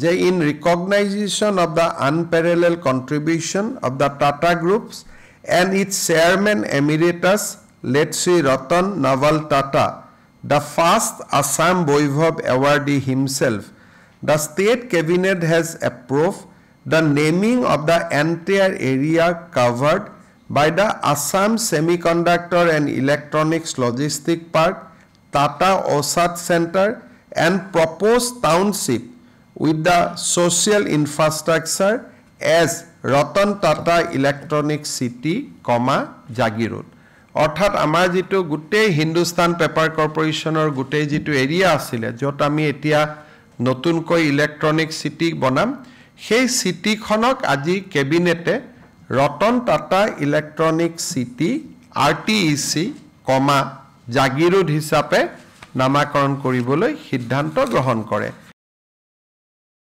যে in recognition of the unparalleled contribution of the Tata Groups and its chairman emeritus, late Sri Ratan Naval Tata, the first Assam Vaibhav awardee himself, the state cabinet has approved the naming of the entire area covered by the Assam Semiconductor and Electronics Logistics Park, Tata OSAT Center, and proposed township with the social infrastructure as Ratan Tata Electronic City, Jagirod. অর্থাৎ আমাৰ যেটো গুটে Hindustan paper কৰ্পোৰেচনৰ গুটে যেটো area আছিল যত আমি এতিয়া নতুনকৈ ইলেক্ট্ৰনিক সিটি বনাম সেই সিটিখনক আজি কেবিনেটে ৰতন টাটা ইলেক্ট্ৰনিক সিটি আৰটিইসি, জাগিৰোড হিচাপে নামাকৰণ কৰিবলৈ সিদ্ধান্ত গ্ৰহণ কৰে।